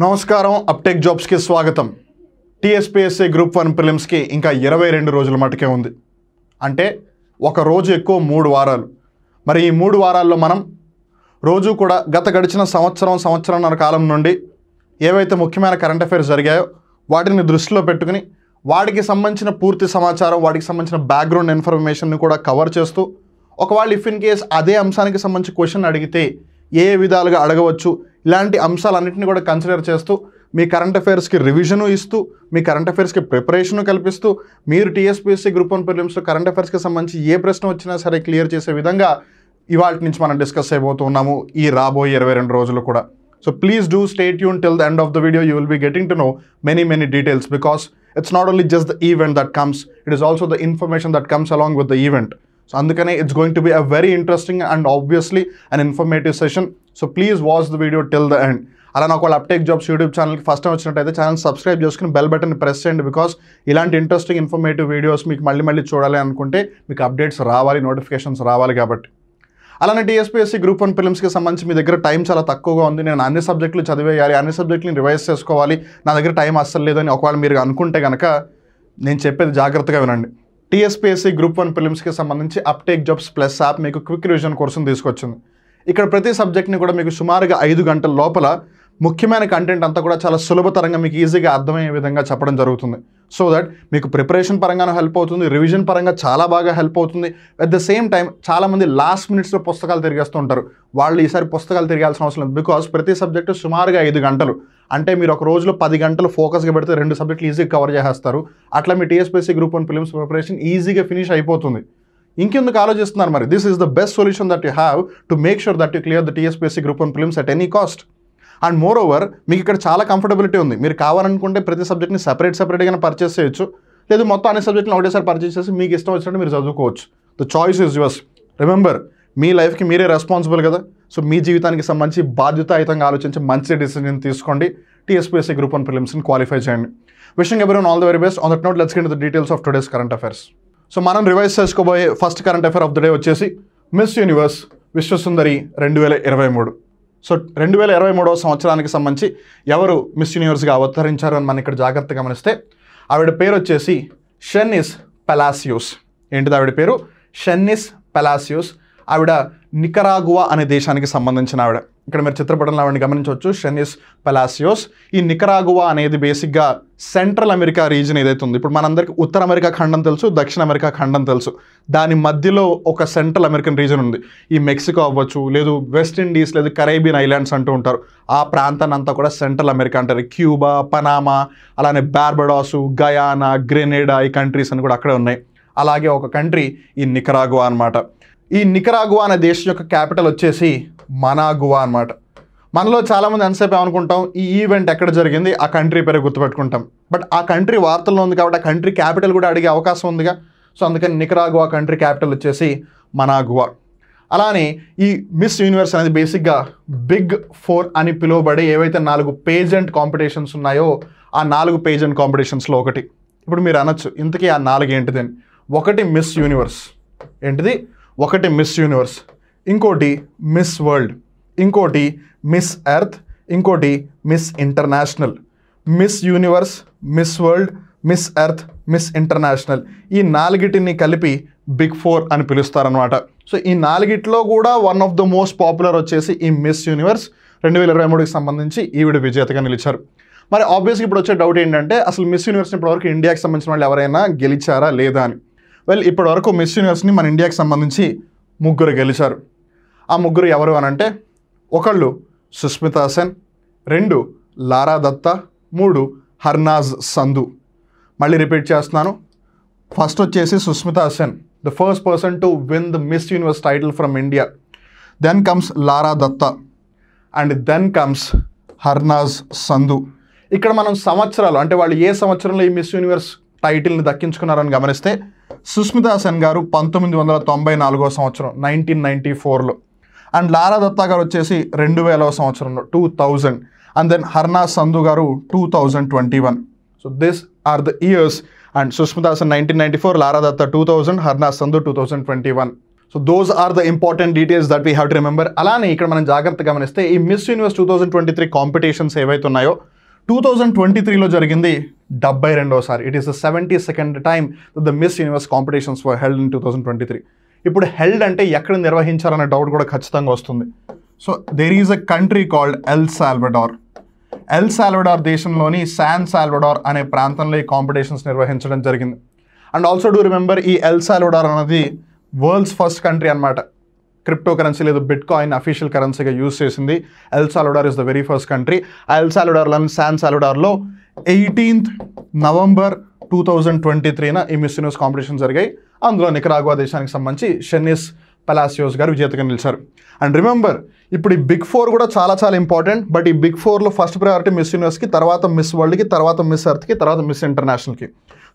నమస్కారం అప్టెక్ జాబ్స్ కి స్వాగతం. టీఎస్పీఎస్సీ గ్రూప్ 1 ప్రిలిమ్స్ కి ఇంకా 22 రోజుల మటుకే ఉంది. అంటే ఒక రోజు ఎక్కువ 3 వారాలు. మరి ఈ 3 వారాల్లో మనం రోజు కూడా గడిచిన సంవత్సరంన్నర కాలం నుండి ఏవైతే ముఖ్యమైన కరెంట్ అఫైర్స్ జరిగాయో వాటిని దృష్టిలో పెట్టుకుని వాటికి సంబంధించిన పూర్తి సమాచారం, వాటికి సంబంధించిన బ్యాక్గ్రౌండ్ ఇన్ఫర్మేషన్ని కూడా కవర్ చేస్తూ ఒకవేళ ఇఫ్ ఇన్ కేస్ అదే అంశానికి సంబంధించి క్వశ్చన్ అడిగితే ఏ విధాలుగా అడగవచ్చు ఇలాంటి అంశాలన్నింటినీ కూడా కన్సిడర్ చేస్తూ మీ కరెంట్ అఫైర్స్కి రివిజను ఇస్తూ మీ కరెంట్ అఫైర్స్కి ప్రిపరేషను కల్పిస్తూ మీరు టీఎస్పీఎస్సీ గ్రూప్ 1 ప్రిలిమ్స్లో కరెంట్ అఫైర్స్కి సంబంధించి ఏ ప్రశ్న వచ్చినా సరే క్లియర్ చేసే విధంగా ఇవాళ నుంచి మనం డిస్కస్ అయిపోతున్నాము ఈ రాబోయే 22 రోజులు కూడా. So please do stay tune till the end of the video. You will be getting to know many details because it's not only just the event that comes, it is also the information that comes along with the event. So andukane it's going to be a very interesting and obviously an informative session. So please watch the video till the end. అలా నాకు వాళ్ళ అప్టెక్ jobs YouTube ఛానల్కి first time వచ్చినట్టయితే channel subscribe చేసుకుని bell button press చేయండి. Because ఇలాంటి interesting informative videos మీకు మళ్ళీ చూడాలి అనుకుంటే మీకు అప్డేట్స్ రావాలి, నోటిఫికేషన్స్ రావాలి కాబట్టి. అలానే టీఎస్పీఎస్సీ గ్రూప్ 1 ప్రిలిమ్స్కి సంబంధించి మీ దగ్గర టైం చాలా తక్కువగా ఉంది, నేను అన్ని సబ్జెక్టులు చదివేయాలి, అన్ని సబ్జెక్టులు రివైజ్ చేసుకోవాలి, నా దగ్గర టైం అస్సలు లేదని ఒకవేళ మీరు అనుకుంటే కనుక నేను చెప్పేది జాగ్రత్తగా వినండి. టీఎస్పీఎస్సీ గ్రూప్ 1 ప్రిలిమ్స్కి సంబంధించి అప్టెక్ జాబ్స్ ప్లస్ యాప్ మీకు క్విక్ రివిజన్ కోర్సును తీసుకొచ్చింది. ఇక్కడ ప్రతి సబ్జెక్ట్ని కూడా మీకు సుమారుగా 5 గంటల లోపల ముఖ్యమైన కంటెంట్ అంతా కూడా చాలా సులభతరంగా మీకు ఈజీగా అర్థమయ్యే విధంగా చెప్పడం జరుగుతుంది. సో దట్ మీకు ప్రిపరేషన్ పరంగానూ హెల్ప్ అవుతుంది, రివిజన్ పరంగా చాలా బాగా హెల్ప్ అవుతుంది. అట్ ద సేమ్ టైం చాలామంది లాస్ట్ మినిట్స్లో పుస్తకాలు తిరిగేస్తూ ఉంటారు. వాళ్ళు ఈసారి పుస్తకాలు తిరగాల్సిన అవసరం లేదు. బికాస్ ప్రతి సబ్జెక్టు సుమారుగా 5 గంటలు, అంటే మీరు ఒక రోజులో 10 గంటలు ఫోకస్గా పెడితే 2 సబ్జెక్టులు ఈజీగా కవర్ చేసేస్తారు. అట్లా మీ టీఎస్పీఎస్సీ గ్రూప్ 1 ప్రిలిమ్స్ ప్రిపరేషన్ ఈజీగా ఫినిష్ అయిపోతుంది. ఇంకెందుకు ఆలోచిస్తున్నారు మరి? This is the best solution that you have to make sure that you clear the TSPSC group 1 prelims at any cost. And more over మీకు ఇక్కడ చాలా కంఫర్టబిలిటీ ఉంది. మీరు కావాలనుకుంటే ప్రతి సబ్జెక్ట్ని సెపరేట్గానే పర్చేస్ చేయొచ్చు, లేదు మొత్తం అన్ని సబ్జెక్టులు ఒకటేసారి పర్చేస్ చేసి మీకు ఇష్టం వచ్చినట్టు మీరు చదువుకోవచ్చు. The choice is yours. Remember, మీ లైఫ్కి మీరే రెస్పాన్సిబుల్ కదా. సో మీ జీవితానికి సంబంధించి బాధ్యతాయుతంగా ఆలోచించి మంచి డిసిజన్ తీసుకోండి. టీఎస్పీఎస్సీ గ్రూప్ 1 ప్రిలిమ్స్ని క్వాలిఫై చేయండి. Wishing everyone all the very best. On that note let's get into the details of today's current affairs. So మనం రివైజ్ చేసుకోబోయే first current affair of the day వచ్చేసి మిస్ యూనివర్స్ విశ్వసుందరి 2023. సో 2023వ సంవత్సరానికి సంబంధించి ఎవరు miss యూనివర్స్గా అవతరించారు అని మనం ఇక్కడ జాగ్రత్తగా గమనిస్తే ఆవిడ పేరు వచ్చేసి షెన్నిస్ పెలాసియోస్. ఏంటిది ఆవిడ పేరు? షెన్నిస్ పెలాసియోస్. ఆవిడ నికరాగువా అనే దేశానికి సంబంధించిన ఆవిడ. ఇక్కడ మీరు చిత్రపటంలో ఆవిడని గమనించవచ్చు, షెన్నిస్ పెలాసియోస్. ఈ నికరాగువా అనేది బేసిక్గా సెంట్రల్ అమెరికా రీజన్ ఏదైతే ఉంది, ఇప్పుడు మనందరికీ ఉత్తర అమెరికా ఖండం తెలుసు, దక్షిణ అమెరికా ఖండం తెలుసు, దాని మధ్యలో ఒక సెంట్రల్ అమెరికన్ రీజన్ ఉంది. ఈ మెక్సికో అవ్వచ్చు, లేదు వెస్ట్ ఇండీస్, లేదు కరేబియన్ ఐలాండ్స్ అంటూ ఉంటారు. ఆ ప్రాంతాన్ని అంతా కూడా సెంట్రల్ అమెరికా అంటారు. క్యూబా, పనామా, అలానే బార్బడాసు, గయానా, గ్రెనేడా, ఈ కంట్రీస్ అని కూడా అక్కడే ఉన్నాయి. అలాగే ఒక కంట్రీ ఈ నికరాగువా అనమాట. ఈ నికరాగువా అనే దేశం యొక్క క్యాపిటల్ వచ్చేసి మనాగువా అనమాట. మనలో చాలామంది ఎంతసేపు ఏమనుకుంటాం, ఈ ఈవెంట్ ఎక్కడ జరిగింది, ఆ కంట్రీ పేరు గుర్తుపెట్టుకుంటాం. బట్ ఆ కంట్రీ వార్తల్లో ఉంది కాబట్టి ఆ కంట్రీ క్యాపిటల్ కూడా అడిగే అవకాశం ఉందిగా. సో అందుకని నికరాగువా కంట్రీ క్యాపిటల్ వచ్చేసి మనాగువా. అలానే ఈ మిస్ యూనివర్స్ అనేది బేసిక్గా బిగ్ 4 అని పిలువబడే ఏవైతే 4 పేజెంట్ కాంపిటీషన్స్ ఉన్నాయో ఆ 4 పేజెంట్ కాంపిటీషన్స్లో ఒకటి. ఇప్పుడు మీరు అనొచ్చు, ఇంతకీ ఆ 4 ఏంటిదని? ఒకటి మిస్ యూనివర్స్. ఏంటిది? ఒకటి మిస్ యూనివర్స్, ఇంకోటి మిస్ వరల్డ్, ఇంకోటి మిస్ ఎర్త్, ఇంకోటి miss international. Miss universe, miss world, miss earth, miss international, ఈ 4టిని కలిపి బిగ్ 4 అని పిలుస్తారనమాట. సో ఈ 4టిలో కూడా one of the most popular వచ్చేసి ఈ మిస్ యూనివర్స్ 2023కి సంబంధించి ఈవిడ విజేతగా నిలిచారు. మరి ఆబ్వియస్గా ఇప్పుడు వచ్చే డౌట్ ఏంటంటే, అసలు మిస్ యూనివర్స్ని ఇప్పటివరకు ఇండియాకి సంబంధించిన వాళ్ళు ఎవరైనా గెలిచారా లేదా అని. వెల్, ఇప్పటివరకు మిస్ యూనివర్స్ని మన ఇండియాకి సంబంధించి 3 గెలిచారు. ఆ 3 ఎవరు అని అంటే, ఒకళ్ళు సుస్మితా సెన్, 2 లారా దత్తా, 3 హర్నాజ్ సంధు. మళ్ళీ రిపీట్ చేస్తున్నాను. ఫస్ట్ వచ్చేసి Sushmita Sen, the first person to win the Miss Universe title from India. Then comes Lara Dutta and then comes Harnaaz Sandhu. ఇక్కడ మనం సంవత్సరాలు అంటే వాళ్ళు ఏ సంవత్సరంలో ఈ మిస్ యూనివర్స్ టైటిల్ని దక్కించుకున్నారని గమనిస్తే, సుస్మితా సెన్ గారు 1994వ సంవత్సరం 1994లో, అండ్ లారా దత్తా గారు వచ్చేసి 2000వ సంవత్సరంలో 2000, అండ్ దెన్ హర్నాజ్ సంధు గారు 2021. So this are the years. And Sushmita Sen 1994, Lara Dutta 2000, Harnaaz Sandhu 2021. So those are the important details that we have to remember. అలానే ఇక్కడ మనం జాగ్రత్తగా గమనిస్తే ఈ మిస్ యూనివర్స్ 2023 కాంపిటీషన్స్ ఏవైతే ఉన్నాయో 2023లో జరిగింది 72సారి. It is the 72nd time the Miss Universe competitions for held in 2023. ఇప్పుడు హెల్డ్ అంటే ఎక్కడ నిర్వహించాలనే డౌట్ కూడా ఖచ్చితంగా వస్తుంది. So there is a country called El Salvador. El Salvador దేశంలోని శాన్ సాల్వడార్ అనే ప్రాంతంలో ఈ కాంపిటీషన్స్ నిర్వహించడం జరిగింది. అండ్ ఆల్సో డూ రిమెంబర్ ఈ ఎల్ సాల్వడార్ అనేది వరల్డ్స్ ఫస్ట్ కంట్రీ అనమాట. క్రిప్టో కరెన్సీ లేదా బిట్ కాయిన్ అఫీషియల్ కరెన్సీగా యూజ్ చేసింది. El Salvador is the very first country. ఆ ఎల్ సాల్వడార్లోని శాన్ సాల్వడార్లో 18th November 2023 ఈ మిస్ యూనివర్స్ కాంపిటీషన్ జరిగాయి. అందులో నికరాగ్వా దేశానికి సంబంధించి షెన్నిస్ పలాసియోస్ గారు విజేతగా నిలిచారు. అండ్ రిమెంబర్, ఇప్పుడు ఈ బిగ్ 4 కూడా చాలా చాలా ఇంపార్టెంట్. బట్ ఈ బిగ్ 4లో ఫస్ట్ ప్రయారిటీ మిస్ యూనివర్స్కి, తర్వాత మిస్ వరల్డ్కి, తర్వాత మిస్ ఎర్త్కి, తర్వాత మిస్ ఇంటర్నేషనల్కి.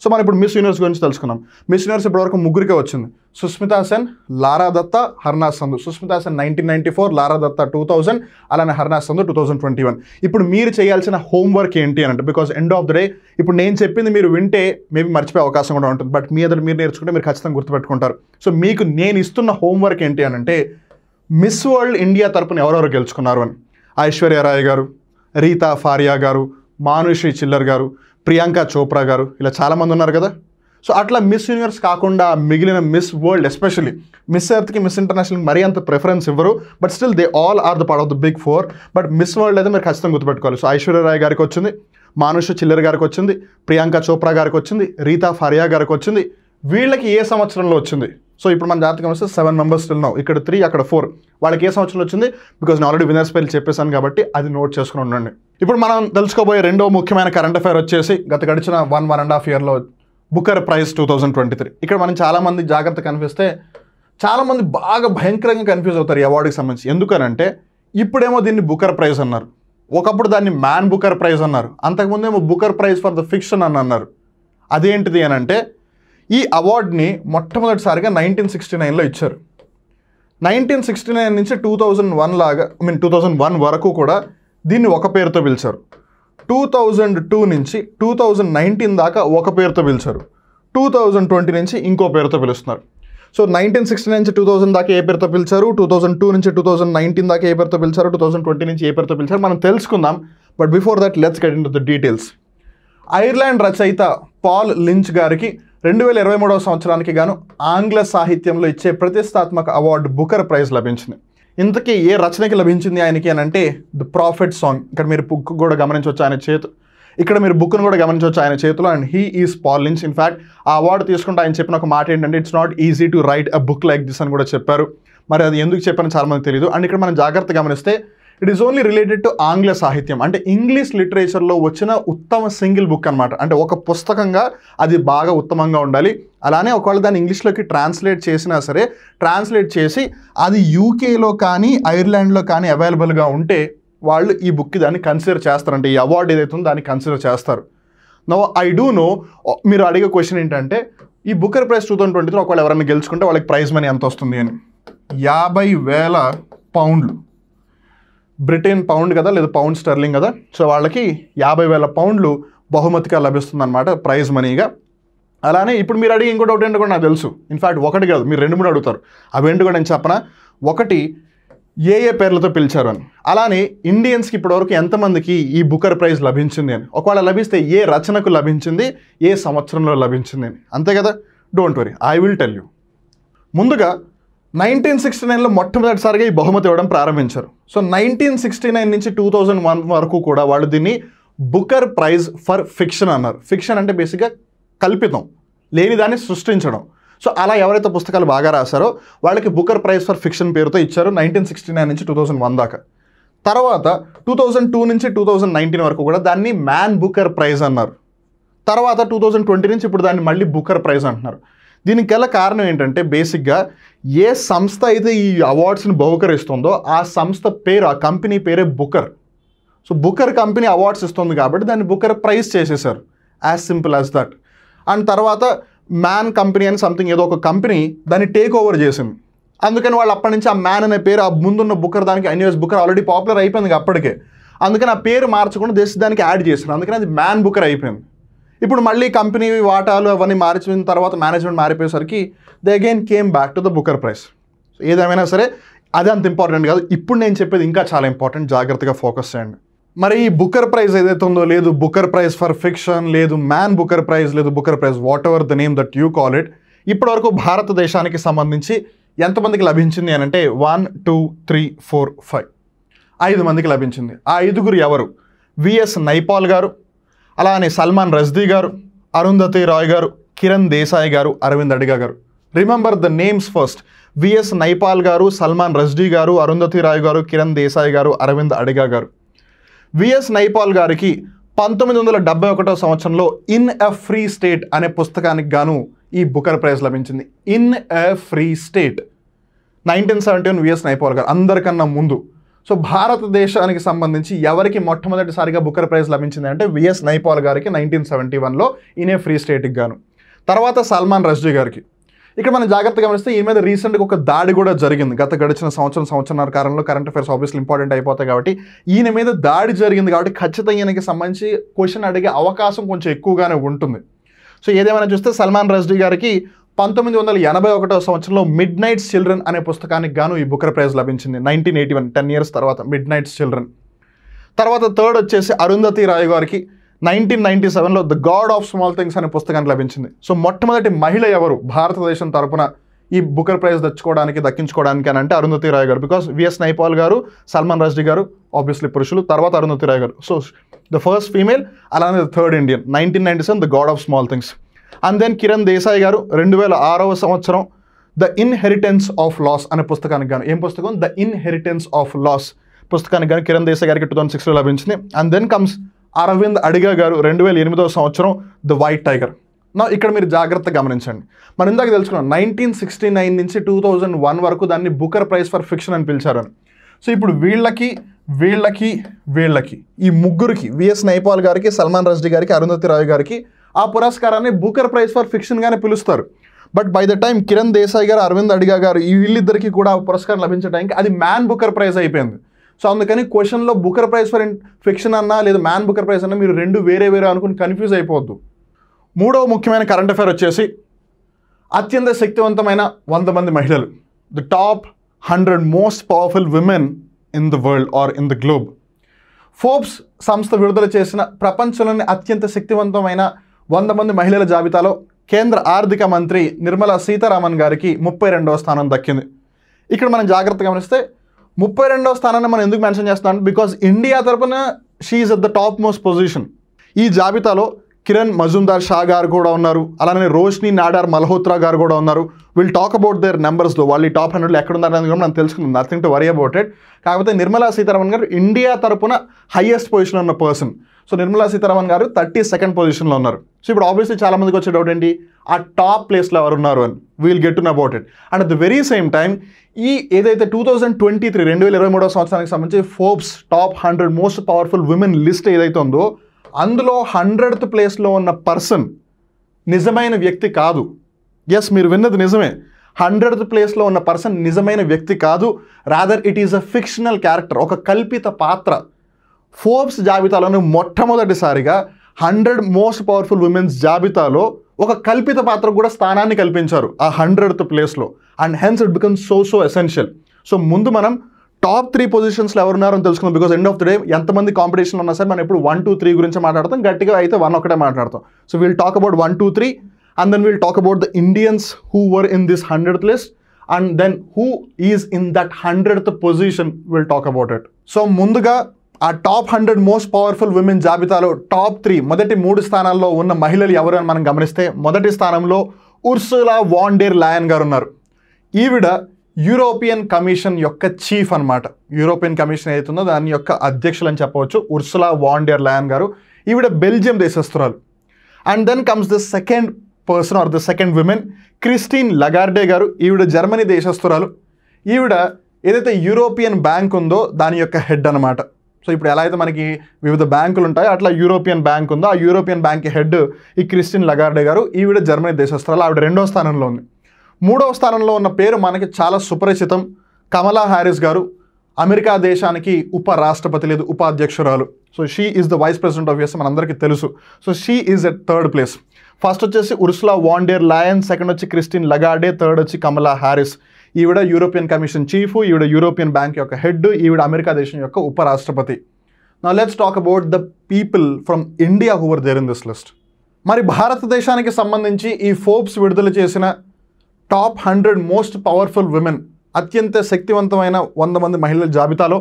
సో మనం ఇప్పుడు మిస్ యూనివర్స్ గురించి తెలుసుకుందాం. మిస్ యూనివర్స్ ఇప్పటివరకు ముగ్గురికే వచ్చింది. సుస్మితా సెన్, లారా దత్తా, హర్నాథ్ సంధు. సుస్మితా సెన్ 1994, లారా దత్తా 2000, అలానే హర్నాథ్ సంధు 2021. ఇప్పుడు మీరు చేయాల్సిన హోంవర్క్ ఏంటి అని అంటే, because end of the day ఇప్పుడు నేను చెప్పింది మీరు వింటే మేబీ మర్చిపోయే అవకాశం కూడా ఉంటుంది. బట్ మీ ఎదురు మీరు నేర్చుకుంటే మీరు ఖచ్చితంగా గుర్తుపెట్టుకుంటారు. సో మీకు నేను ఇస్తున్న హోంవర్క్ ఏంటి అని అంటే, మిస్ వరల్డ్ ఇండియా తరపున ఎవరెవరు గెలుచుకున్నారు అని. ఐశ్వర్య రాయ్ గారు, రీతా ఫారియా గారు, మానుశ్రీ చిల్లర్ గారు, ప్రియాంక చోప్రా గారు, ఇలా చాలామంది ఉన్నారు కదా. సో అట్లా మిస్ యూనివర్స్ కాకుండా మిగిలిన మిస్ వరల్డ్, ఎస్పెషల్లీ మిస్ ఎర్త్కి, మిస్ ఇంటర్నేషనల్కి మరీ అంత ప్రిఫరెన్స్ ఇవ్వరు. But still they all are the part of the big 4. But Miss World అయితే మీరు ఖచ్చితంగా గుర్తుపెట్టుకోవాలి. సో ఐశ్వర్య రాయ్ గారికి వచ్చింది, మానుశ్రీ చిల్లర్ గారికి వచ్చింది, ప్రియాంక చోప్రా గారికి వచ్చింది, రీతా ఫారియా గారికి వచ్చింది. వీళ్ళకి ఏ సంవత్సరంలో వచ్చింది? సో ఇప్పుడు మన జాతకం వస్తే 7 members స్టిల్ నౌ. ఇక్కడ 3, అక్కడ 4. వాళ్ళకి ఏ సంవత్సరంలో వచ్చింది? బికాజ్ నేను ఆల్రెడీ విన్నర్స్ పేర్లు చెప్పేశాను కాబట్టి అది నోట్ చేసుకుని ఉండండి. ఇప్పుడు మనం తెలుసుకోబోయే రెండో ముఖ్యమైన కరెంట్ అఫైర్ వచ్చేసి గడిచిన 1.5 yearలో బుకర్ ప్రైజ్ 2023. ఇక్కడ మనం చాలామంది జాగ్రత్త కనిపిస్తే చాలామంది బాగా భయంకరంగా కన్ఫ్యూజ్ అవుతారు ఈ అవార్డుకి సంబంధించి. ఎందుకనంటే ఇప్పుడేమో దీన్ని బుకర్ ప్రైజ్ అన్నారు, ఒకప్పుడు దాన్ని మ్యాన్ బుకర్ ప్రైజ్ అన్నారు, అంతకుముందేమో Booker prize for the fiction అని అన్నారు. అదేంటిది అని అంటే, ఈ అవార్డ్ని మొట్టమొదటిసారిగా 1969లో ఇచ్చారు. 1969 నుంచి 2001 వరకు కూడా దీన్ని ఒక పేరుతో పిలిచారు. 2002 నుంచి 2019 దాకా ఒక పేరుతో పిలిచారు. 2020 నుంచి ఇంకో పేరుతో పిలుస్తున్నారు. సో 1969 నుంచి 2000 దాకా ఏ పేరుతో పిలిచారు, 2002 నుంచి 2019 దాకా ఏ పేరుతో పిలిచారు, 2020 నుంచి ఏ పేరుతో పిలిచారు మనం తెలుసుకుందాం. But before that let's get in to the details. Ireland రచయిత పాల్ లించ్ గారికి 2023వ సంవత్సరానికి గాను ఆంగ్ల సాహిత్యంలో ఇచ్చే ప్రతిష్టాత్మక అవార్డు బుకర్ ప్రైజ్ లభించింది. ఇంతకీ ఏ రచనకి లభించింది ఆయనకి అని అంటే, ద ప్రాఫిట్ సాంగ్. ఇక్కడ మీరు బుక్ కూడా గమనించవచ్చు ఆయన చేతు, ఇక్కడ మీరు బుక్ను కూడా గమనించవచ్చు ఆయన చేతిలో. And he is Paul Lynch. In fact ఆ అవార్డు తీసుకుంటే ఆయన చెప్పిన ఒక మాట ఏంటంటే, it's not easy to write a book like this అని కూడా చెప్పారు. మరి అది ఎందుకు చెప్పారని చాలామంది తెలియదు. అండ్ ఇక్కడ మనం జాగ్రత్తగా గమనిస్తే it is only related to ఆంగ్ల సాహిత్యం, అంటే ఇంగ్లీష్ లిటరేచర్లో వచ్చిన ఉత్తమ సింగిల్ బుక్ అనమాట. అంటే ఒక పుస్తకంగా అది బాగా ఉత్తమంగా ఉండాలి. అలానే ఒకవేళ దాన్ని ఇంగ్లీష్లోకి ట్రాన్స్లేట్ చేసినా సరే, ట్రాన్స్లేట్ చేసి అది యూకేలో కానీ ఐర్లాండ్లో కానీ అవైలబుల్గా ఉంటే వాళ్ళు ఈ బుక్కి దాన్ని కన్సిడర్ చేస్తారంటే, ఈ అవార్డు ఏదైతే ఉందో దాన్ని కన్సిడర్ చేస్తారు. నో ఐ డూ నో, మీరు అడిగే క్వశ్చన్ ఏంటంటే, ఈ బుకర్ ప్రైజ్ 2023 ఒకవేళ ఎవరైనా గెలుచుకుంటే వాళ్ళకి ప్రైజ్ మనీ ఎంత వస్తుంది అని. 50,000 పౌండ్లు. బ్రిటన్ పౌండ్ కదా, లేదా పౌండ్ స్టెర్లింగ్ కదా. సో వాళ్ళకి 50,000 పౌండ్లు బహుమతిగా లభిస్తుంది అనమాట ప్రైజ్ మనీగా. అలానే ఇప్పుడు మీరు అడిగి ఇంకో డౌట్ ఏంటో కూడా నాకు తెలుసు. ఇన్ఫ్యాక్ట్ ఒకటి కాదు, మీరు 2-3 అడుగుతారు. అవేంటి కూడా నేను చెప్పనా. ఒకటి, ఏ పేర్లతో పిలిచారు అని. అలానే ఇండియన్స్కి ఇప్పటివరకు ఎంతమందికి ఈ బుకర్ ప్రైజ్ లభించింది అని. ఒకవేళ లభిస్తే ఏ రచనకు లభించింది, ఏ సంవత్సరంలో లభించింది అని. అంతే కదా. Don't worry, I will tell you. ముందుగా 1969లో మొట్టమొదటిసారిగా ఈ బహుమతి ఇవ్వడం ప్రారంభించారు. సో 1969 నుంచి 2001 వరకు కూడా వాళ్ళు దీన్ని బుకర్ ప్రైజ్ ఫర్ ఫిక్షన్ అన్నారు. ఫిక్షన్ అంటే బేసిక్గా కల్పితం, లేని దాన్ని సృష్టించడం. సో అలా ఎవరైతే పుస్తకాలు బాగా రాశారో వాళ్ళకి బుకర్ ప్రైజ్ ఫర్ ఫిక్షన్ పేరుతో ఇచ్చారు 1969 నుంచి 2001 దాకా. తర్వాత 2002 నుంచి 2019 వరకు కూడా దాన్ని మ్యాన్ బుకర్ ప్రైజ్ అన్నారు. తర్వాత 2020 నుంచి ఇప్పుడు దాన్ని మళ్ళీ బుకర్ ప్రైజ్ అంటున్నారు. దీనికి గల కారణం ఏంటంటే, బేసిక్గా ఏ సంస్థ అయితే ఈ అవార్డ్స్ని బహుకరిస్తుందో ఆ సంస్థ పేరు, ఆ కంపెనీ పేరే Booker. So Booker company awards ఇస్తుంది కాబట్టి దాన్ని బుకర్ ప్రైజ్ చేసేసారు. As simple as that. And తర్వాత మ్యాన్ కంపెనీ అని సంథింగ్ ఏదో ఒక కంపెనీ దాన్ని టేక్ ఓవర్ చేసింది. అందుకని వాళ్ళు అప్పటి నుంచి ఆ మ్యాన్ అనే పేరు, ఆ ముందున్న బుకర్ దానికి ఎన్యూఎస్ బుకర్ ఆల్రెడీ పాపులర్ అయిపోయింది అప్పటికే. అందుకని ఆ పేరు మార్చకుండా దానికి యాడ్ చేశారు. అందుకని అది మ్యాన్ బుకర్ అయిపోయింది. ఇప్పుడు మళ్ళీ కంపెనీ వాటాలు అవన్నీ మార్చిన తర్వాత మేనేజ్మెంట్ మారిపోయేసరికి they again came back to the Booker prize. ఏదేమైనా సరే అది అంత ఇంపార్టెంట్ కాదు. ఇప్పుడు నేను చెప్పేది ఇంకా చాలా ఇంపార్టెంట్, జాగ్రత్తగా ఫోకస్ చేయండి. మరి ఈ బుకర్ ప్రైజ్ ఏదైతే ఉందో, లేదు బుకర్ ప్రైజ్ ఫర్ ఫిక్షన్, లేదు మ్యాన్ బుకర్ ప్రైజ్, లేదు Booker prize, whatever the name that you call it, ఇప్పటివరకు భారతదేశానికి సంబంధించి ఎంతమందికి లభించింది అని అంటే 1 2 3 4 5 5 మందికి లభించింది. ఆ 5గురు ఎవరు? విఎస్ నైపాల్ గారు, అలానే సల్మాన్ రష్దీ గారు, అరుంధతి రాయ్ గారు, కిరణ్ దేశాయ్ గారు, అరవింద్ అడిగా గారు. Remember the names first. V S Naipaul గారు, సల్మాన్ రష్దీ గారు, అరుంధతి రాయ్ గారు, కిరణ్ దేశాయ్ గారు, అరవింద్ అడిగా గారు. విఎస్ నైపాల్ గారికి 1971 సంవత్సరంలో ఇన్ ఎ ఫ్రీ స్టేట్ అనే పుస్తకానికి గాను ఈ బుకర్ ప్రైజ్ లభించింది. In a free state 1971 V S Naipaul గారు, అందరికన్నా ముందు. సో భారతదేశానికి సంబంధించి ఎవరికి మొట్టమొదటిసారిగా బుకర్ ప్రైజ్ లభించింది అంటే విఎస్ నైపాల్ గారికి 1971లో ఇన్ ఏ ఫ్రీ స్టేట్కి గాను. తర్వాత సల్మాన్ రష్దీ గారికి. ఇక్కడ మనం జాగ్రత్తగా గమనిస్తే ఈ మీద రీసెంట్గా ఒక దాడి కూడా జరిగింది. గడిచిన సంవత్సరంన్నర కాలంలో కరెంట్ అఫైర్స్ ఆబ్వియస్లీ ఇంపార్టెంట్ అయిపోతాయి కాబట్టి ఈయన మీద దాడి జరిగింది కాబట్టి ఖచ్చితంగా ఈయనకి సంబంధించి క్వశ్చన్ అడిగే అవకాశం కొంచెం ఎక్కువగానే ఉంటుంది. సో ఏదేమైనా చూస్తే సల్మాన్ రష్దీ గారికి 1981 సంవత్సరంలో మిడ్ నైట్స్ చిల్డ్రన్ అనే పుస్తకానికి గాను ఈ బుకర్ ప్రైజ్ లభించింది. 1981 10 years తర్వాత మిడ్ నైట్స్ చిల్డ్రన్. తర్వాత థర్డ్ వచ్చేసి అరుంధతి రాయ్ గారికి 1997లో the god of small things అనే పుస్తకానికి లభించింది. సో మొట్టమొదటి మహిళ ఎవరు భారతదేశం తరపున ఈ బుకర్ ప్రైజ్ దక్కించుకోవడానికి అని అంటే అరుంధతి రాయ్ గారు. బికాస్ విఎస్ నైపాల్ గారు, సల్మాన్ రష్దీ గారు ఆబ్వియస్లీ పురుషులు, తర్వాత అరుంధతి రాయ్ గారు. సో ద ఫస్ట్ ఫీమేల్, అలానే the third Indian. 1997 the god of small things. And then Kiran Desai గారు 2006 సంవత్సరం ద ఇన్హెరిటెన్స్ ఆఫ్ లాస్ అనే పుస్తకానికి గాను. ఏం పుస్తకం? ద ఇన్హెరిటెన్స్ ఆఫ్ లాస్ పుస్తకానికి గాను కిరణ్ దేశాయ్ గారికి 2006లో లభించింది. And then comes Arvind Adiga గారు 2008 సంవత్సరం ద వైట్ టైగర్. నా ఇక్కడ మీరు జాగ్రత్తగా గమనించండి. మనం ఇందాక తెలుసుకున్నాం 1969 నుంచి 2001 వరకు దాన్ని బుకర్ ప్రైజ్ ఫర్ ఫిక్షన్ అని పిలిచారని. సో ఇప్పుడు వీళ్ళకి ఈ ముగ్గురికి, విఎస్ నైపాల్ గారికి, సల్మాన్ రష్దీ గారికి, అరుంధతి రాయ్ గారికి ఆ పురస్కారాన్ని బుకర్ ప్రైజ్ ఫర్ ఫిక్షన్గానే పిలుస్తారు. But by the time Kiran Desai గారు, అరవింద్ అడిగా గారు ఈ వీళ్ళిద్దరికీ కూడా పురస్కారం లభించడానికి అది మ్యాన్ బుకర్ ప్రైజ్ అయిపోయింది. సో అందుకని క్వశ్చన్లో బుకర్ ప్రైజ్ ఫర్ ఫిక్షన్ అన్నా లేదా మ్యాన్ బుకర్ ప్రైజ్ అన్నా మీరు రెండు వేరే అనుకుని కన్ఫ్యూజ్ అయిపోవద్దు. మూడవ ముఖ్యమైన కరెంట్ అఫైర్ వచ్చేసి అత్యంత శక్తివంతమైన 100 మంది మహిళలు, the top 100 most powerful women in the world or in the globe. Forbes సంస్థ విడుదల చేసిన ప్రపంచంలోని అత్యంత శక్తివంతమైన 100 మంది మహిళల జాబితాలో కేంద్ర ఆర్థిక మంత్రి నిర్మలా సీతారామన్ గారికి 32వ స్థానం దక్కింది. ఇక్కడ మనం జాగ్రత్తగా గమనిస్తే 32వ స్థానాన్ని మనం ఎందుకు మెన్షన్ చేస్తున్నాం? బికాజ్ ఇండియా తరపున she is at the top most position. ఈ జాబితాలో కిరణ్ మజుందార్ షా గారు కూడా ఉన్నారు, అలానే రోష్ని నాడార్ మల్హోత్రా గారు కూడా ఉన్నారు. విల్ టాక్ అబౌట్ దేర్ నెంబర్స్లో వాళ్ళు ఈ టాప్ 100లో ఎక్కడ ఉన్నారనేది కూడా మనం తెలుసుకుందాం. Nothing to worry about it. కాకపోతే నిర్మలా సీతారామన్ గారు ఇండియా తరపున హైయెస్ట్ పొజిషన్లో ఉన్న పర్సన్. సో నిర్మలా సీతారామన్ గారు 32nd పొజిషన్లో ఉన్నారు. సో ఇప్పుడు ఆబ్వియస్లీ చాలా మందికి వచ్చే డౌట్ ఏంటి, ఆ టాప్ ప్లేస్లో ఎవరు ఉన్నారు అని. We'll get to know about it. And at the very same time ఈ ఏదైతే 2023 సంవత్సరానికి సంబంధించి Forbes top 100 most powerful women list ఏదైతే ఉందో అందులో 100th ప్లేస్లో ఉన్న పర్సన్ నిజమైన వ్యక్తి కాదు. ఎస్, మీరు విన్నది నిజమే. 100th ప్లేస్లో ఉన్న పర్సన్ నిజమైన వ్యక్తి కాదు. Rather it is a fictional character, ఒక కల్పిత పాత్ర. ఫోర్బ్స్ జాబితాలోని మొట్టమొదటిసారిగా 100 మోస్ట్ పవర్ఫుల్ విమెన్స్ జాబితాలో ఒక కల్పిత పాత్రకు కూడా స్థానాన్ని కల్పించారు ఆ 100th ప్లేస్లో. And hence it becomes so essential. So ముందు మనం టాప్ 3 పొజిషన్స్లో ఎవరున్నారని తెలుసుకుందాం. Because end of the day ఎంతమంది కాంపిటీషన్ ఉన్నా సరే మనం ఇప్పుడు 1 2 3 గురించి మాట్లాడతాం. గట్టిగా అయితే 1 ఒకటే మాట్లాడతాం. So we'll talk about 1 2 3 and then we'll talk about the Indians who were in this 100th list and then who is in that 100th position will talk about it. So ముందుగా ఆ టాప్ 100 మోస్ట్ పవర్ఫుల్ విమెన్ జాబితాలో top 3 మొదటి 3 స్థానాల్లో ఉన్న మహిళలు ఎవరు అని మనం గమనిస్తే మొదటి స్థానంలో ఉర్సులా వాన్ డెర్ లయన్ గారు ఉన్నారు. ఈవిడ యూరోపియన్ కమిషన్ యొక్క చీఫ్ అనమాట. యూరోపియన్ కమిషన్ ఏదైతుందో దాని యొక్క అధ్యక్షులు అని చెప్పవచ్చు ఉర్సులా వాన్ డెర్ లయన్ గారు. ఈవిడ బెల్జియం దేశస్తురాలు. And then comes the second person are the second women Christine Lagarde గారు. ఈవిడ జర్మనీ దేశస్తురాలు. ఈవిడ ఏదైతే యూరోపియన్ బ్యాంక్ ఉందో దాని యొక్క హెడ్ అనమాట. సో ఇప్పుడు ఎలా అయితే మనకి వివిధ బ్యాంకులు ఉంటాయో అట్లా యూరోపియన్ బ్యాంక్ ఉందో ఆ యూరోపియన్ బ్యాంక్ హెడ్ ఈ క్రిస్టిన్ లగార్డే గారు. ఈవిడ జర్మనీ దేశస్తురాలు. ఆవిడ 2వ స్థానంలో ఉంది. 3వ స్థానంలో ఉన్న పేరు మనకి చాలా సుపరిచితం, కమలా హ్యారిస్ గారు. అమెరికా దేశానికి ఉపరాష్ట్రపతి లేదు ఉపాధ్యక్షురాలు. So she is the vice president of US, మనందరికీ తెలుసు. So she is at 3rd place. First వచ్చేసి Ursula von der Leyen, second వచ్చి క్రిస్టిన్ లగార్డే, థర్డ్ వచ్చి కమలా హ్యారిస్. ఈవిడ యూరోపియన్ కమిషన్ చీఫ్, ఈవిడ యూరోపియన్ బ్యాంక్ యొక్క హెడ్, ఈవిడ అమెరికా దేశం యొక్క ఉపరాష్ట్రపతి. Now let's talk about the people from India who were there in this list. మరి భారతదేశానికి సంబంధించి ఈ ఫోర్బ్స్ విడుదల చేసిన టాప్ 100 మోస్ట్ పవర్ఫుల్ విమెన్, అత్యంత శక్తివంతమైన 100 మంది మహిళల జాబితాలో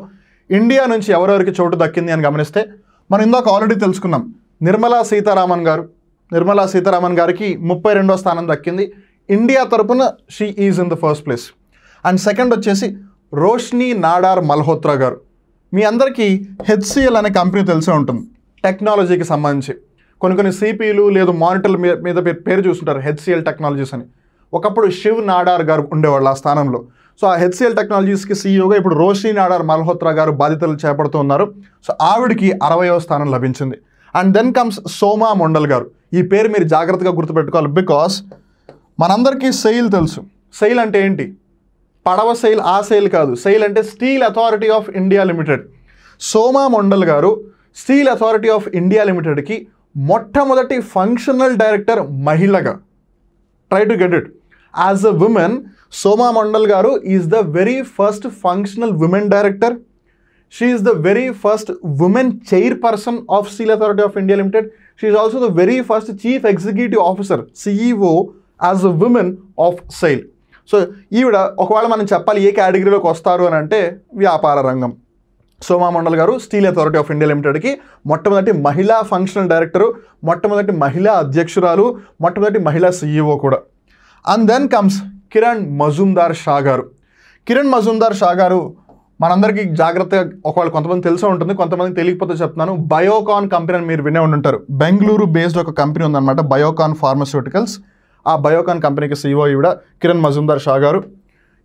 ఇండియా నుంచి ఎవరెవరికి చోటు దక్కింది అని గమనిస్తే మనం ఇందాక ఆల్రెడీ తెలుసుకున్నాం. నిర్మలా సీతారామన్ గారికి 32వ స్థానం దక్కింది. ఇండియా తరపున she is in the first place. And second వచ్చేసి రోష్ని నాడార్ మల్హోత్రా గారు. మీ అందరికీ హెచ్సిఎల్ అనే కంపెనీ తెలిసే ఉంటుంది, టెక్నాలజీకి సంబంధించి. కొన్ని సిపిలు లేదు మానిటర్ల మీద పేరు చూస్తుంటారు హెచ్సిఎల్ టెక్నాలజీస్ అని. ఒకప్పుడు శివ్ నాడార్ గారు ఉండేవాళ్ళు ఆ స్థానంలో. సో ఆ హెచ్సిఎల్ టెక్నాలజీస్కి సీఈఓగా ఇప్పుడు రోష్ని నాడార్ మల్హోత్రా గారు బాధ్యతలు చేపడుతూ ఉన్నారు. సో ఆవిడికి 60వ స్థానం లభించింది. And then comes Soma Mondal గారు. ఈ పేరు మీరు జాగ్రత్తగా గుర్తుపెట్టుకోవాలి, బికాస్ మనందరికీ సెయిల్ తెలుసు. సెయిల్ అంటే ఏంటి? పడవ సెయిల్, ఆ సెయిల్ కాదు. సెయిల్ అంటే steel authority of India limited. Soma Mondal గారు స్టీల్ అథారిటీ ఆఫ్ ఇండియా లిమిటెడ్కి మొట్టమొదటి ఫంక్షనల్ డైరెక్టర్ మహిళగా. Try to get it. As a women, Soma Mondal గారు is the very first functional women director. She is the very first women chairperson of steel authority of India limited. She is also the very first chief executive officer, CEO, as a women of SAIL. So ఈవిడ ఒకవేళ మనం చెప్పాలి ఏ కేటగిరీలోకి వస్తారు అని అంటే వ్యాపార రంగం. సోమా మొండల్ గారు స్టీల్ అథారిటీ ఆఫ్ ఇండియా లిమిటెడ్కి మొట్టమొదటి మహిళా ఫంక్షనల్ డైరెక్టరు, మొట్టమొదటి మహిళా అధ్యక్షురాలు, మొట్టమొదటి మహిళా సీఈఓ కూడా. And then comes Kiran Mazumdar Shaw గారు. కిరణ్ మజుందార్ షా గారు మనందరికీ జాగ్రత్తగా ఒకవేళ కొంతమంది తెలిసే ఉంటుంది, కొంతమంది తెలియకపోతే చెప్తున్నాను. బయోకాన్ కంపెనీ అని మీరు వినే ఉంటుంటారు. బెంగళూరు బేస్డ్ ఒక కంపెనీ ఉందన్నమాట, బయోకాన్ ఫార్మాస్యూటికల్స్. ఆ బయోకాన్ కంపెనీకి సీఈఓ ఈవిడ కిరణ్ మజుందార్ షా గారు.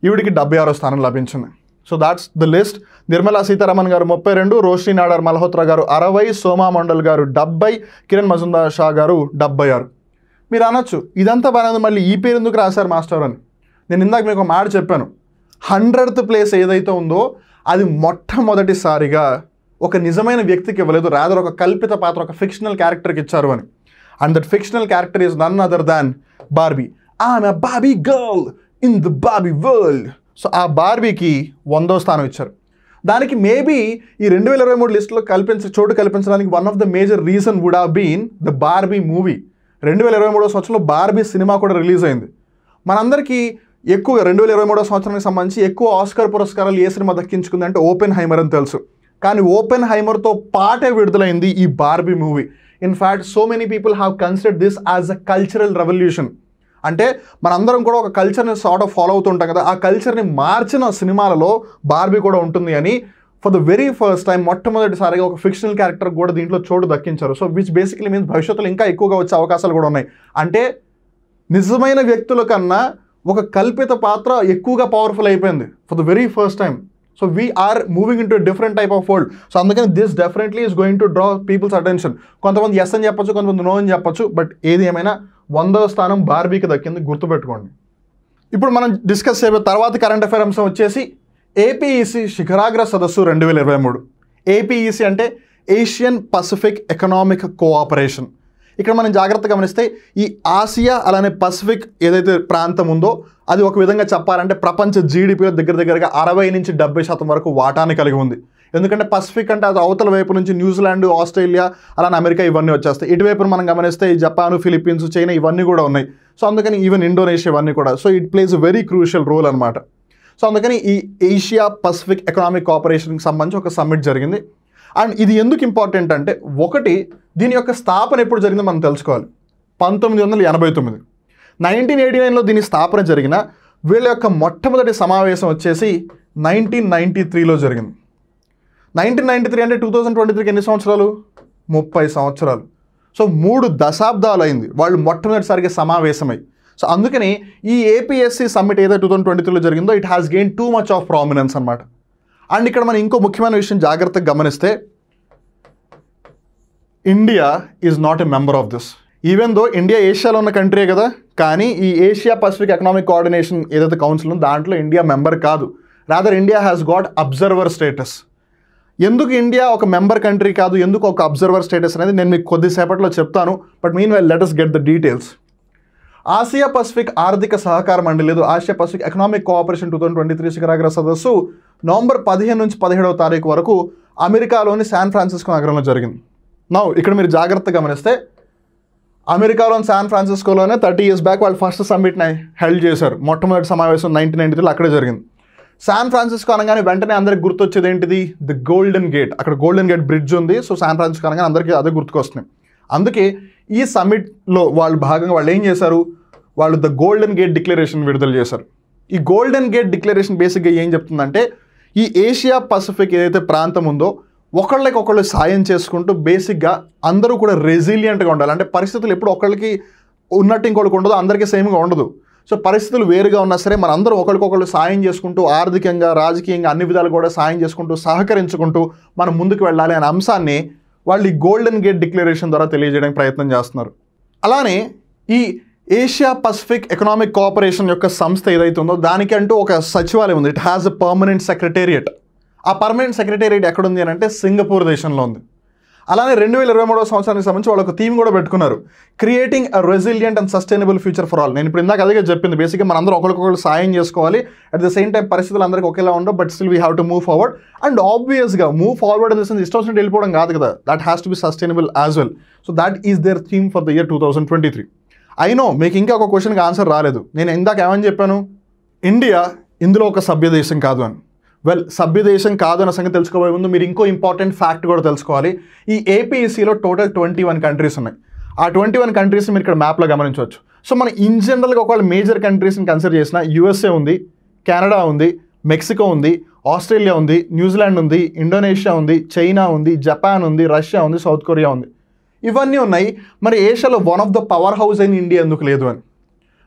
ఈవిడికి 76వ స్థానం లభించింది. So that's the list. Nirmala Sitharaman గారు 32, రోష్ని నాడార్ మల్హోత్రా గారు 60, సోమా మొండల్ గారు 70, కిరణ్ మజుందార్ షా గారు 76. మీరు అనొచ్చు ఇదంతా బాగానే, మళ్ళీ ఈ పేరు ఎందుకు రాశారు మాస్టర్ అని. నేను ఇందాక మీకు ఒక మాట చెప్పాను, 100th ప్లేస్ ఏదైతే ఉందో అది మొట్టమొదటిసారిగా ఒక నిజమైన వ్యక్తికి ఇవ్వలేదు, రాదర్ ఒక కల్పిత పాత్ర, ఒక ఫిక్షనల్ క్యారెక్టర్కి ఇచ్చారు అని. And that fictional character is none other than Barbie. I'm a Barbie girl in the Barbie world. So ఆ బార్బీకి 100వ స్థానం ఇచ్చారు. దానికి మేబీ ఈ 2023 లిస్టులో చోటు కల్పించడానికి one of the major reason would have been the Barbie movie. 2023 సంవత్సరంలో బార్బీ సినిమా కూడా రిలీజ్ అయింది. మనందరికీ ఎక్కువగా 2023 సంవత్సరానికి సంబంధించి ఎక్కువ ఆస్కర్ పురస్కారాలు ఏ సినిమా దక్కించుకుంది అంటే ఓపెన్ హైమర్ అని తెలుసు. కానీ ఓపెన్ హైమర్తో పాటే విడుదలైంది ఈ Barbie movie. In fact so many people have considered this as a cultural revolution. అంటే మనందరం కూడా ఒక కల్చర్ని సార్ట్ ఆఫ్ ఫాలో అవుతూ ఉంటాం కదా, ఆ కల్చర్ని మార్చిన సినిమాలలో బార్బీ కూడా ఉంటుంది అని for the very first time మొట్టమొదటిసారిగా ఒక ఫిక్షనల్ క్యారెక్టర్ కూడా దీంట్లో చోటు దక్కించారు. సో విచ్ బేసికలీ మీన్స్ భవిష్యత్తులో ఇంకా ఎక్కువగా వచ్చే అవకాశాలు కూడా ఉన్నాయి. అంటే నిజమైన వ్యక్తుల కన్నా ఒక కల్పిత పాత్ర ఎక్కువగా పవర్ఫుల్ అయిపోయింది for the very first time. So we are moving in to different type of world. So అందుకని this definitely is going to draw people's attention. కొంతమంది ఎస్ అని చెప్పచ్చు, కొంతమంది నో అని చెప్పచ్చు, బట్ ఏది ఏమైనా 100వ స్థానం బార్బీకి దక్కింది, గుర్తుపెట్టుకోండి. ఇప్పుడు మనం డిస్కస్ చేయబోయే తర్వాత కరెంట్ అఫైర్ అంశం వచ్చేసి ఏపీఈసీ శిఖరాగ్ర సదస్సు 2023. ఏపీఈసీ అంటే ఏషియన్ పసిఫిక్ ఎకనామిక్ కోఆపరేషన్. ఇక్కడ మనం జాగ్రత్తగా గమనిస్తే ఈ ఆసియా అలానే పసిఫిక్ ఏదైతే ప్రాంతం ఉందో అది ఒక విధంగా చెప్పాలంటే ప్రపంచ జీడిపిలో దగ్గరగా 60 నుంచి 70% వరకు వాటాని కలిగి ఉంది. ఎందుకంటే పసిఫిక్ అంటే అది అవతల వైపు నుంచి న్యూజిలాండ్, ఆస్ట్రేలియా, అలానే అమెరికా ఇవన్నీ వచ్చేస్తాయి. ఇటువైపు మనం గమనిస్తే ఈ జపాన్, ఫిలిప్పీన్స్, చైనా ఇవన్నీ కూడా ఉన్నాయి. సో అందుకని ఈవెన్ ఇండోనేషియా ఇవన్నీ కూడా. So it plays a very crucial role అనమాట. సో అందుకని ఈ ఏషియా పసిఫిక్ ఎకనామిక్ కోఆపరేషన్కి సంబంధించి ఒక సమ్మిట్ జరిగింది. అండ్ ఇది ఎందుకు ఇంపార్టెంట్ అంటే, ఒకటి దీని యొక్క స్థాపన ఎప్పుడు జరిగిందో మనం తెలుసుకోవాలి. 1989. 1989లో దీని స్థాపన జరిగిన వీళ్ళ యొక్క మొట్టమొదటి సమావేశం వచ్చేసి 1993లో జరిగింది. 1993 అంటే 2023కి ఎన్ని సంవత్సరాలు? 30 సంవత్సరాలు. సో 3 దశాబ్దాలు అయింది వాళ్ళు మొట్టమొదటిసారిగా సమావేశమై. సో అందుకని ఈ ఏపీఎస్సీ సమ్మిట్ ఏదైతే 2023లో జరిగిందో it has gain too much of prominence అనమాట. అండ్ ఇక్కడ మనం ఇంకో ముఖ్యమైన విషయం జాగ్రత్తగా గమనిస్తే, India is not a member of this. Even though India ఏషియాలో ఉన్న కంట్రీ కదా, కానీ ఈ ఏషియా పసిఫిక్ ఎకనామిక్ కోఆర్డినేషన్ ఏదైతే కౌన్సిల్ ఉందో దాంట్లో ఇండియా మెంబర్ కాదు. Rather India has got observer status. ఎందుకు ఇండియా ఒక మెంబర్ కంట్రీ కాదు, ఎందుకు ఒక అబ్జర్వర్ స్టేటస్ అనేది నేను మీకు కొద్దిసేపట్లో చెప్తాను. But mean well let us get the details. Asia Pacific ఆర్థిక సహకార మండలి లేదు ఆసియా పసిఫిక్ ఎకనామిక్ కోఆపరేషన్ 2023 శిఖరాగ్ర సదస్సు నవంబర్ 15 నుంచి 17వ తారీఖు వరకు అమెరికాలోని శాన్ ఫ్రాన్సిస్కో నగరంలో జరిగింది. ఇక్కడ మీరు జాగ్రత్తగా గమనిస్తే అమెరికాలోని శాన్ ఫ్రాన్సిస్కోలోనే 30 years బ్యాక్ వాళ్ళు ఫస్ట్ సమ్మిట్ని హెల్డ్ చేశారు. మొట్టమొదటి సమావేశం 1993లో అక్కడే జరిగింది. శాన్ ఫ్రాన్సిస్కో అనగానే వెంటనే అందరికి గుర్తొచ్చేది ఏంటిది? The golden gate. అక్కడ గోల్డెన్ గేట్ బ్రిడ్జ్ ఉంది. సో శాన్ ఫ్రాన్సిస్కో అనగానే అందరికీ అదే గుర్తుకొస్తున్నాయి. అందుకే ఈ సమ్మిట్లో వాళ్ళు భాగంగా వాళ్ళు ఏం చేశారు? వాళ్ళు ద గోల్డెన్ గేట్ డిక్లరేషన్ విడుదల చేశారు. ఈ గోల్డెన్ గేట్ డిక్లరేషన్ బేసిక్గా ఏం చెప్తుందంటే ఈ ఏషియా పసిఫిక్ ఏదైతే ప్రాంతం ఉందో ఒకళ్ళకి సాయం చేసుకుంటూ బేసిక్గా అందరూ కూడా రెసిలియంట్గా ఉండాలి. అంటే పరిస్థితులు ఎప్పుడు ఒకళ్ళకి ఉన్నట్టు ఇంకొకరికి ఉండదు, అందరికీ సేమ్గా ఉండదు. సో పరిస్థితులు వేరుగా ఉన్నా సరే మన అందరూ ఒకరికొకళ్ళు సాయం చేసుకుంటూ ఆర్థికంగా రాజకీయంగా అన్ని విధాలు కూడా సాయం చేసుకుంటూ సహకరించుకుంటూ మనం ముందుకు వెళ్ళాలి అనే అంశాన్ని వాళ్ళు ఈ గోల్డెన్ గేట్ డిక్లరేషన్ ద్వారా తెలియజేయడానికి ప్రయత్నం చేస్తున్నారు. అలానే ఈ ఏషియా పసిఫిక్ ఎకనామిక్ కోఆపరేషన్ యొక్క సంస్థ ఏదైతే ఉందో దానికంటూ ఒక సచివాలయం ఉంది. It has a permanent secretariat. ఆ పర్మనెంట్ సెక్రటేరియట్ ఎక్కడుంది అని అంటే సింగపూర్ దేశంలో ఉంది. అలానే 2023వ సంవత్సరానికి సంబంధించి వాళ్ళు ఒక థీమ్ కూడా పెట్టుకున్నారు, creating a resilient and sustainable future for all. నేను ఇప్పుడు ఇందాక అదే చెప్పింది, బేసిక్గా మనందరూ ఒకరికొకరు సాయం చేసుకోవాలి. అట్ ద సేమ్ టైం పరిస్థితులు అందరికీ ఒకేలా ఉండవు, but still we have to move forward. And ఆబ్వియస్గా move forward in the sense ఇష్టం వచ్చినట్టు వెళ్ళిపోవడం కాదు కదా, that has to be sustainable as well. So that is their theme for the year 2023. I know మీకు ఇంకా ఒక క్వశ్చన్కి ఆన్సర్ రాలేదు. నేను ఇందాక ఏమని చెప్పాను? ఇండియా ఇందులో ఒక సభ్య దేశం కాదు అని. వెల్, సభ్య దేశం కాదు అన్న సంగతి తెలుసుకోబోయే ముందు మీరు ఇంకో ఇంపార్టెంట్ ఫ్యాక్ట్ కూడా తెలుసుకోవాలి. ఈ ఏపీఈసీలో టోటల్ 21 కంట్రీస్ ఉన్నాయి. ఆ 21 కంట్రీస్ని మీరు ఇక్కడ మ్యాప్లో గమనించవచ్చు. సో మనం ఇన్ జనరల్గా ఒకవేళ మేజర్ కంట్రీస్ని కన్సిడర్ చేసిన యూఎస్ఏ ఉంది, కెనడా ఉంది, మెక్సికో ఉంది, ఆస్ట్రేలియా ఉంది, న్యూజిలాండ్ ఉంది, ఇండోనేషియా ఉంది, చైనా ఉంది, జపాన్ ఉంది, రష్యా ఉంది, సౌత్ కొరియా ఉంది. ఇవన్నీ ఉన్నాయి. మరి ఏషియాలో one of the powerhouse అయిన ఇండియా ఎందుకు లేదు అని?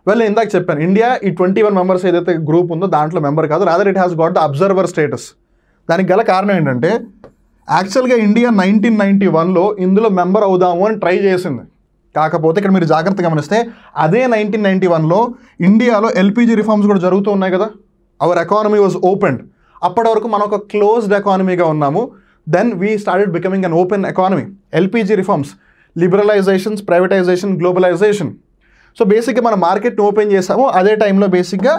వెల్, ఇందాక చెప్పాను, ఇండియా ఈ 21 మెంబర్స్ ఏదైతే గ్రూప్ ఉందో దాంట్లో మెంబర్ కాదు, rather it has got the observer status. దానికి గల కారణం ఏంటంటే యాక్చువల్గా ఇండియా 1991లో ఇందులో మెంబర్ అవుదాము అని ట్రై చేసింది. కాకపోతే ఇక్కడ మీరు జాగ్రత్తగా గమనిస్తే అదే 1991లో ఇండియాలో ఎల్పిజి రిఫార్మ్స్ కూడా జరుగుతూ ఉన్నాయి కదా. Our economy was opened. అప్పటి వరకు మనం ఒక క్లోజ్డ్ ఎకానమీగా ఉన్నాము. Then we started becoming an open economy. LPG reforms, liberalisations, privatisation, globalisation. So బేసిక్గా మనం మార్కెట్ని ఓపెన్ చేసాము. అదే టైంలో బేసిక్గా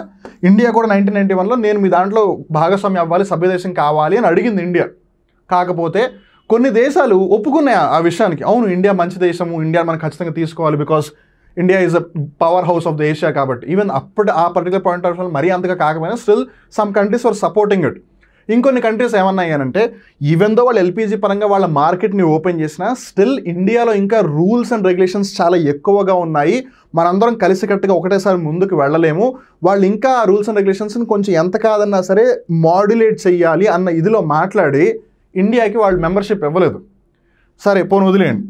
ఇండియా కూడా 1991లో నేను మీ దాంట్లో భాగస్వామ్యం అవ్వాలి, సభ్యదేశం కావాలి అని అడిగింది ఇండియా. కాకపోతే కొన్ని దేశాలు ఒప్పుకున్నాయి ఆ విషయానికి. అవును, ఇండియా మంచి దేశము, ఇండియా మనం ఖచ్చితంగా తీసుకోవాలి, because India is a powerhouse of the Asia కాబట్టి. ఈవెన్ అప్పుడు ఆ పర్టికులర్ పాయింట్ ఆఫ్ మరీ అంతగా కాకపోయినా still some countries are supporting it. ఇంకొన్ని కంట్రీస్ ఏమన్నాయనంటే ఈవెన్ దో వాళ్ళు ఎల్పిజి పరంగా వాళ్ళ మార్కెట్ని ఓపెన్ చేసినా స్టిల్ ఇండియాలో ఇంకా రూల్స్ అండ్ రెగ్యులేషన్స్ చాలా ఎక్కువగా ఉన్నాయి, మనందరం కలిసికట్టుగా ఒకటేసారి ముందుకు వెళ్ళలేము, వాళ్ళు ఇంకా ఆ రూల్స్ అండ్ రెగ్యులేషన్స్ని కొంచెం ఎంత కాదన్నా సరే మాడ్యులేట్ చేయాలి అన్న ఇదిలో మాట్లాడి ఇండియాకి వాళ్ళు మెంబర్షిప్ ఇవ్వలేదు. సరే పోను వదిలేయండి.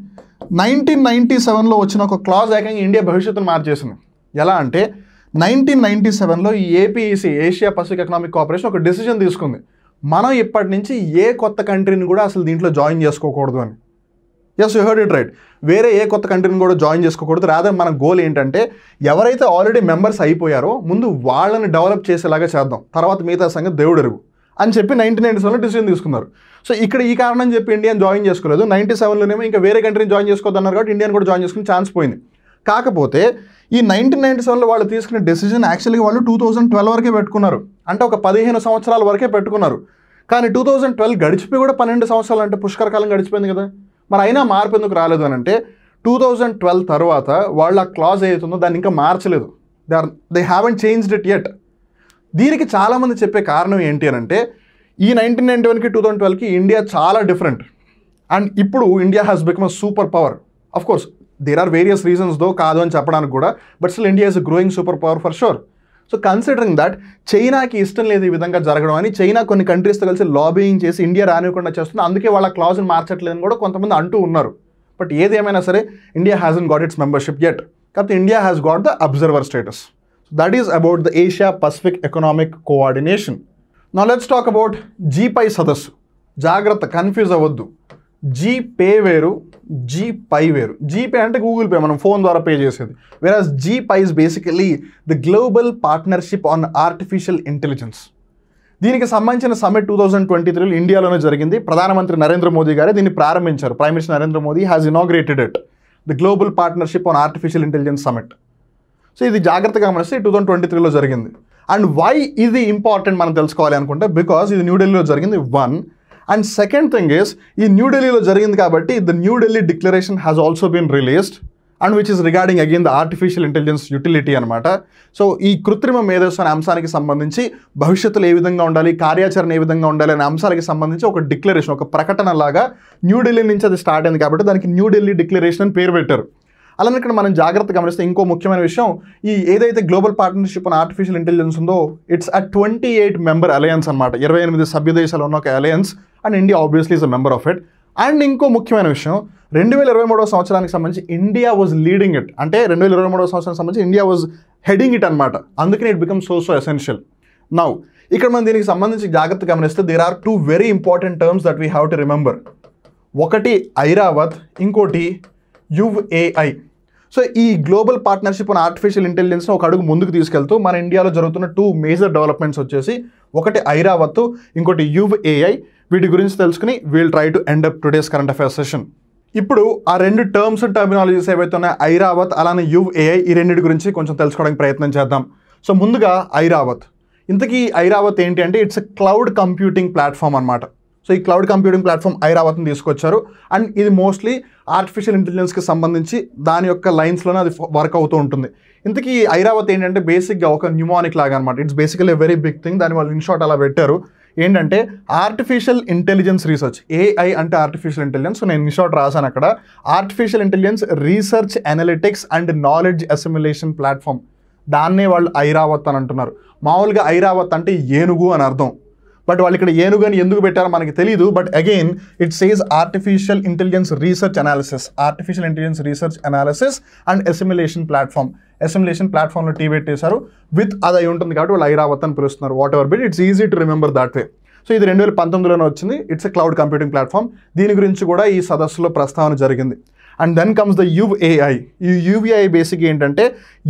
1997లో వచ్చిన ఒక క్లాజ్ ఏకంగా ఇండియా భవిష్యత్తును మార్చేసింది. ఎలా అంటే 1997లో ఈ APEC Asia Pacific economic cooperation ఒక డెసిషన్ తీసుకుంది, మనం ఇప్పటి నుంచి ఏ కొత్త కంట్రీని కూడా అసలు దీంట్లో జాయిన్ చేసుకోకూడదు అని. Yes, you heard it right. వేరే ఏ కొత్త కంట్రీని కూడా జాయిన్ చేసుకోకూడదు. రాదర్ మన గోల్ ఏంటంటే ఎవరైతే ఆల్రెడీ మెంబర్స్ అయిపోయారో ముందు వాళ్ళని డెవలప్ చేసేలాగా చేద్దాం, తర్వాత మిగతా సంగతి దేవుడు ఎరుగు అని చెప్పి 1997లో డిసిజన్ తీసుకున్నారు. సో ఇక్కడ ఈ కారణం చెప్పి ఇండియాని జాయిన్ చేసుకోలేదు. 97లోనేమో ఇంకా వేరే కంట్రీని జాయిన్ చేసుకోవద్దన్నారు కాబట్టి ఇండియాని కూడా జాయిన్ చేసుకునే ఛాన్స్ పోయింది. కాకపోతే ఈ 1997లో వాళ్ళు తీసుకునే డెసిజన్ యాక్చువల్గా వాళ్ళు 2012 వరకే పెట్టుకున్నారు. అంటే ఒక 15 సంవత్సరాల వరకే పెట్టుకున్నారు. కానీ 2012 గడిచిపోయి కూడా 12 సంవత్సరాలు అంటే పుష్కరకాలం గడిచిపోయింది కదా. మరి అయినా మార్పు ఎందుకు రాలేదు అని అంటే 2012 తర్వాత వాళ్ళు ఆ క్లాజ్ ఏదైతుందో దాన్ని ఇంకా మార్చలేదు. They haven't changed it yet. దీనికి చాలామంది చెప్పే కారణం ఏంటి అని అంటే ఈ 1991కి 2012కి ఇండియా చాలా డిఫరెంట్. అండ్ ఇప్పుడు India has become a super power. Of course there are various reasons though కాదు అని చెప్పడానికి కూడా, but still India is growing super power for sure. So considering that చైనాకి ఇష్టం లేదు ఈ విధంగా జరగడం అని, చైనా కొన్ని కంట్రీస్తో కలిసి లాబింగ్ చేసి ఇండియా రానివ్వకుండా చేస్తుంది, అందుకే వాళ్ళ క్లాజ్ని మార్చట్లేదని కూడా కొంతమంది అంటూ ఉన్నారు. బట్ ఏదేమైనా సరే India hasn't got its membership yet. కాకపోతే India has got the observer status. That is about the Asia Pacific economic coordination. Now let's talk about GPAI సదస్సు. జాగ్రత్త, కన్ఫ్యూజ్ అవ్వద్దు. జీపే వేరు, జీపై వేరు. జీపే అంటే గూగుల్ పే, మనం ఫోన్ ద్వారా pay చేసేది. Whereas GPAI is basically the global partnership on artificial intelligence. దీనికి సంబంధించిన సమ్మిట్ 2023లో ఇండియాలోనే జరిగింది. ప్రధానమంత్రి నరేంద్ర మోదీ గారే దీన్ని ప్రారంభించారు. Prime minister Narendra Modi has inaugurated it, the global partnership on artificial intelligence summit. So ఇది జాగ్రత్తగా గమనిస్తే 2023లో జరిగింది. అండ్ వై ఇది ఇంపార్టెంట్ మనం తెలుసుకోవాలి అనుకుంటే, బికాజ్ ఇది న్యూఢిల్లీలో జరిగింది 1. అండ్ సెకండ్ థింగ్ ఈస్, ఈ న్యూఢిల్లీలో జరిగింది కాబట్టి the New Delhi declaration has also been released and which is regarding again the artificial intelligence utility అనమాట. సో ఈ కృత్రిమ మేధస్సు అనే అంశానికి సంబంధించి భవిష్యత్తులో ఏ విధంగా ఉండాలి, కార్యాచరణ ఏ విధంగా ఉండాలి అనే అంశాలకు సంబంధించి ఒక డిక్లరేషన్, ఒక ప్రకటన లాగా న్యూఢిల్లీ నుంచి అది స్టార్ట్ అయింది కాబట్టి దానికి న్యూఢిల్లీ డిక్లరేషన్ అని పేరు పెట్టారు. అలానే ఇక్కడ మనం జాగ్రత్తగా గమనిస్తే ఇంకో ముఖ్యమైన విషయం, ఈ ఏదైతే global partnership on artificial intelligence ఉందో ఇట్స్ అ 28 మెంబర్ అలయన్స్ అనమాట. 28 సభ్య దేశాలు ఉన్న ఒక alliance and India obviously is a member of it. And ఇంకో ముఖ్యమైన విషయం, 2023వ సంవత్సరానికి సంబంధించి ఇండియా వాజ్ లీడింగ్ ఇట్, అంటే 2023వ సంవత్సరానికి సంబంధించి ఇండియా వాజ్ హెడింగ్ ఇట్ అనమాట. అందుకని it become so essential. Now ఇక్కడ మనం దీనికి సంబంధించి జాగ్రత్తగా గమనిస్తే there are 2 very important terms that we have to remember. ఒకటి ఐరావత్, ఇంకోటి యుఏఐ. సో ఈ గ్లోబల్ పార్ట్నర్షిప్ ఆన్ ఆర్టిఫిషియల్ ఇంటెలిజెన్స్ని ఒక అడుగు ముందుకు తీసుకెళ్తూ మన ఇండియాలో జరుగుతున్న 2 మేజర్ డెవలప్మెంట్స్ వచ్చేసి ఒకటి ఐరావత్, ఇంకోటి యుఏఐ. వీటి గురించి తెలుసుకుని we'll try to end up today's current affairs session. ఇప్పుడు ఆ 2 టర్మ్స్ అండ్ టర్మినాలజీస్ ఏవైతే ఉన్నాయో ఐరావత్ అలానే యుఏఐ, ఈ రెండింటి గురించి కొంచెం తెలుసుకోవడానికి ప్రయత్నం చేద్దాం. సో ముందుగా ఐరావత్. ఇంతకీ ఐరావత్ ఏంటి అంటే it's a cloud computing platform అనమాట. సో ఈ క్లౌడ్ కంప్యూటింగ్ ప్లాట్ఫామ్ ఐరావత్ని తీసుకొచ్చారు అండ్ ఇది మోస్ట్లీ ఆర్టిఫిషియల్ ఇంటెలిజెన్స్కి సంబంధించి దాని యొక్క లైన్స్లోనే అది వర్క్ అవుతూ ఉంటుంది. ఇంతకీ ఐరావత్ ఏంటంటే బేసిక్గా ఒక న్యూమానిక్ లాగా అనమాట. It's basically very big thing. దాని వాళ్ళు ఇన్ షార్ట్ అలా పెట్టారు. ఏంటంటే ఆర్టిఫిషియల్ ఇంటెలిజెన్స్ రీసెర్చ్, ఏఐ అంటే ఆర్టిఫిషియల్ ఇంటెలిజెన్స్. సో నేను ఇన్ షార్ట్ రాశాను అక్కడ, artificial intelligence research analytics and knowledge assimilation platform. దాన్నే వాళ్ళు ఐరావత్ అని అంటున్నారు. మామూలుగా ఐరావత్ అంటే ఏనుగు అని అర్థం, బట్ వాళ్ళు ఇక్కడ ఏనుగు అని ఎందుకు పెట్టారో మనకి తెలియదు. But again it says artificial intelligence research analysis, artificial intelligence research analysis and assimilation platform. Assimilation ప్లాట్ఫామ్లో టీ పెట్టేశారు విత్ అది అయి ఉంటుంది కాబట్టి వాళ్ళు ఐరావత్ అని పిలుస్తున్నారు. Whatever be it, it's easy to remember that way. So ఇది 2019లోనే వచ్చింది. It's a cloud computing platform. దీని గురించి కూడా ఈ సదస్సులో ప్రస్తావన జరిగింది. And then comes the YUAI. ఈ యుఏఐ బేసిక్ ఏంటంటే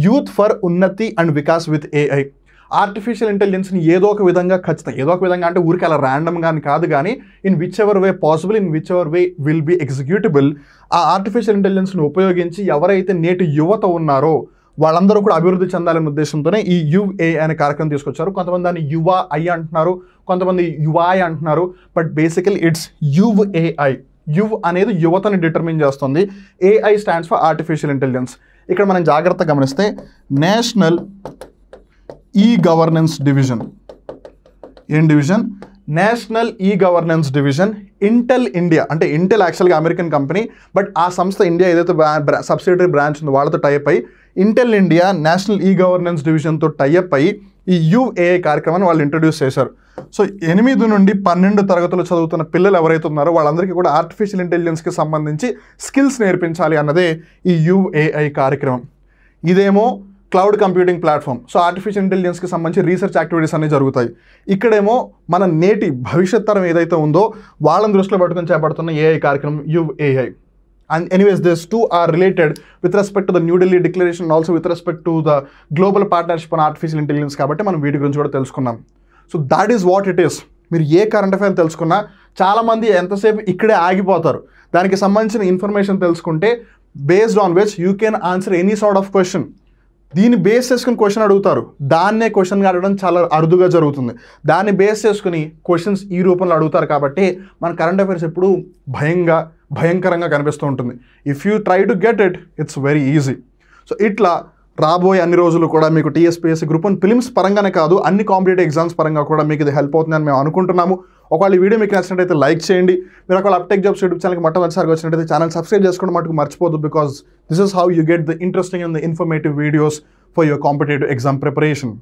youth for Unnati and Vikas with AI. Artificial ఇంటెలిజెన్స్ని ఏదో ఒక విధంగా ఖచ్చితంగా, ఏదో ఒక విధంగా అంటే ఊరికి అలా ర్యాండమ్గా కాదు కానీ in whichever way possible, in whichever way will be executable, ఆ ఆర్టిఫిషియల్ ఇంటెలిజెన్స్ని ఉపయోగించి ఎవరైతే నేటి యువత ఉన్నారో వాళ్ళందరూ కూడా అభివృద్ధి చెందాలనే ఉద్దేశంతోనే ఈ యుఏఐ అనే కార్యక్రమం తీసుకొచ్చారు. కొంతమంది దాన్ని యువ ఐ అంటున్నారు, కొంతమంది యుఐ అంటున్నారు, బట్ బేసికలీ ఇట్స్ యుఏఐ. యువ్ అనేది యువతని డిటర్మిన్ చేస్తుంది. AI stands for artificial intelligence. ఇక్కడ మనం జాగ్రత్తగా గమనిస్తే నేషనల్ ఈ గవర్నెన్స్ డివిజన్, ఏం division? National e governance division. Intel India అంటే ఇంటెల్ యాక్చువల్గా అమెరికన్ కంపెనీ, బట్ ఆ సంస్థ ఇండియా ఏదైతే సబ్సిడరీ బ్రాంచ్ ఉందో వాళ్ళతో టైప్ అయ్యి Intel India national e governance డివిజన్తో type అయ్యి ఈ యుఏఐ కార్యక్రమాన్ని వాళ్ళు ఇంట్రడ్యూస్ చేశారు. సో 8 నుండి 12 తరగతులు చదువుతున్న పిల్లలు ఎవరైతే ఉన్నారో వాళ్ళందరికీ కూడా ఆర్టిఫిషియల్ ఇంటెలిజెన్స్కి సంబంధించి స్కిల్స్ నేర్పించాలి అన్నదే ఈ యుఏఐ కార్యక్రమం. ఇదేమో cloud computing platform. So artificial ఇంటెలిజెన్స్కి సంబంధించి రీసెర్చ్ యాక్టివిటీస్ అన్నీ జరుగుతాయి. ఇక్కడేమో మన నేటి భవిష్యత్ తరం ఏదైతే ఉందో వాళ్ళని దృష్టిలో పెట్టుకుని చేపడుతున్న ఏఐ కార్యక్రమం యుఏఐ. And anyways, these 2 are related with respect to the New Delhi Declaration and also with respect to the Global Partnership on Artificial Intelligence కాబట్టి మనం వీటి గురించి కూడా తెలుసుకున్నాం. So that is what it is. మీరు ఏ కరెంట్ అఫైర్ తెలుసుకున్నా చాలామంది ఎంతసేపు ఇక్కడే ఆగిపోతారు. దానికి సంబంధించిన ఇన్ఫర్మేషన్ తెలుసుకుంటే based on which you can answer any sort of question. దీన్ని బేస్ చేసుకుని క్వశ్చన్ అడుగుతారు, దాన్నే క్వశ్చన్గా అడగడం చాలా అరుదుగా జరుగుతుంది. దాన్ని బేస్ చేసుకుని క్వశ్చన్స్ ఈ రూపంలో అడుగుతారు కాబట్టి మన కరెంట్ అఫైర్స్ ఎప్పుడు భయంకరంగా కనిపిస్తూ ఉంటుంది. If you try to get it, it's very easy. So ఇట్లా రాబోయే అన్ని రోజులు కూడా మీకు టీఎస్పీఎస్సీ గ్రూప్ 1 ఫిలిమ్స్ పరంగానే కాదు, అన్ని కాంపిటేటివ్ ఎగ్జామ్స్ పరంగా కూడా మీకు ఇది హెల్ప్ అవుతుందని మేము అనుకుంటున్నాము. ఒకవేళ ఈ వీడియో మీకు నచ్చినట్టయితే లైక్ చేయండి. మీరు ఒకవేళ అప్టెక్ జాబ్స్ యూట్యూబ్ ఛానల్కి మొట్టమొదటిసారిగా వచ్చినట్టయితే ఛానల్ సబ్స్క్రైబ్ చేసుకోవడం మటుకు మర్చిపోద్దు. Because this is how you get the interesting and the informative videos for your competitive exam preparation.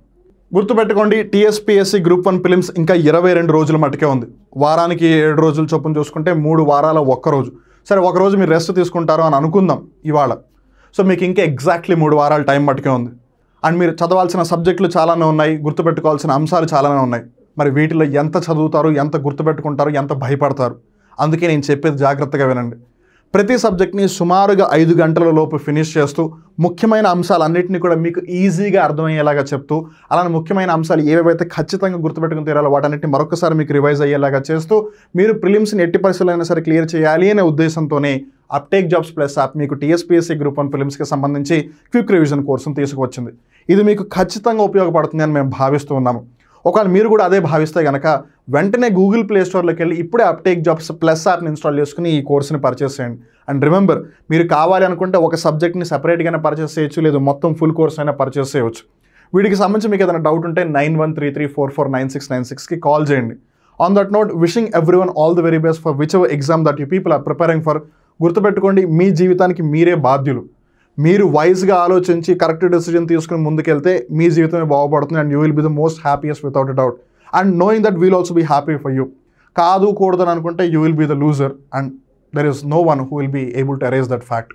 గుర్తుపెట్టుకోండి, టీఎస్పీఎస్సీ గ్రూప్ 1 ఫిలిమ్స్ ఇంకా 22 రోజుల మట్టుకే ఉంది. వారానికి 7 రోజులు చొప్పున చూసుకుంటే 3 వారాల 1 రోజు. సరే, 1 రోజు మీరు రెస్ట్ తీసుకుంటారు అని అనుకుందాం ఇవాళ. సో మీకు ఇంకా ఎగ్జాక్ట్లీ 3 వారాల టైం మట్టుకే ఉంది. అండ్ మీరు చదవాల్సిన సబ్జెక్టులు చాలానే ఉన్నాయి, గుర్తుపెట్టుకోవాల్సిన అంశాలు చాలానే ఉన్నాయి. మరి వీటిలో ఎంత చదువుతారు, ఎంత గుర్తుపెట్టుకుంటారు, ఎంత భయపడతారు? అందుకే నేను చెప్పేది జాగ్రత్తగా వినండి. ప్రతి సబ్జెక్ట్ని సుమారుగా 5 గంటల లోపు ఫినిష్ చేస్తూ ముఖ్యమైన అంశాలన్నింటినీ కూడా మీకు ఈజీగా అర్థమయ్యేలాగా చెప్తూ అలానే ముఖ్యమైన అంశాలు ఏవైతే ఖచ్చితంగా గుర్తుపెట్టుకుని తీరాలో వాటన్నిటిని మరొకసారి మీకు రివైజ్ అయ్యేలాగా చేస్తూ మీరు ప్రిలిమ్స్ని ఎట్టి పరిస్థితులైనా సరే క్లియర్ చేయాలి అనే ఉద్దేశంతోనే అప్టేక్ జాబ్స్ ప్లస్ యాప్ మీకు టీఎస్పీఎస్సీ గ్రూప్ 1 ప్రిలిమ్స్కి సంబంధించి క్విక్ రివిజన్ కోర్సును తీసుకువచ్చింది. ఇది మీకు ఖచ్చితంగా ఉపయోగపడుతుంది అని మేము భావిస్తూ ఉన్నాము. ఒకవేళ మీరు కూడా అదే భావిస్తే కనుక వెంటనే గూగుల్ ప్లే స్టోర్లోకి వెళ్ళి ఇప్పుడే అప్టేక్ జాబ్స్ ప్లస్ యాప్ని ఇన్స్టాల్ చేసుకుని ఈ కోర్సుని పర్చేస్ చేయండి. అండ్ రిమెంబర్, మీరు కావాలి అనుకుంటే ఒక సబ్జెక్ట్ని సెపరేట్గానే పర్చేస్ చేయొచ్చు, లేదు మొత్తం ఫుల్ కోర్స్ అయినా పర్చేస్ చేయవచ్చు. వీటికి సంబంధించి మీకు ఏదైనా డౌట్ ఉంటే 9133449696కి కాల్ చేయండి. On that note, wishing everyone all the very best for whichever exam that you people are preparing for. గుర్తుపెట్టుకోండి, మీ జీవితానికి మీరే బాధ్యులు. మీరు వైజ్గా ఆలోచించి కరెక్ట్ డెసిజన్ తీసుకుని ముందుకెళ్తే మీ జీవితమే బాగుపడుతుంది and you will be the most happiest without a doubt. And knowing that we'll also be happy for you. కాదు కూడదని అనుకుంటే you will be the loser and there is no one who will be able to erase that fact.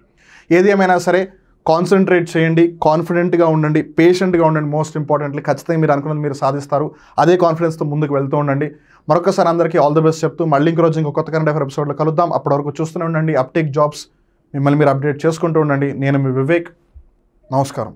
ఏది ఏమైనా సరే concentrate చేయండి, కాన్ఫిడెంట్గా ఉండండి, పేషెంట్గా ఉండండి. మోస్ట్ ఇంపార్టెంట్లీ ఖచ్చితంగా మీరు అనుకున్నది మీరు సాధిస్తారు. అదే కాన్ఫిడెన్స్తో ముందుకు వెళ్తూ ఉండండి. మరొకసారి అందరికీ ఆల్ ది బెస్ట్ చెప్తూ మళ్ళీ ఇంకో రోజు ఇంకో కొత్త కరెంట్ అఫైర్ ఎపిసోడ్లో కలుద్దాం. అప్పటివరకు చూస్తూనే ఉండండి అప్టేక్ జాబ్స్. మిమ్మల్ని మీరు అప్డేట్ చేసుకుంటూ ఉండండి. నేను మీ వివేక్. నమస్కారం.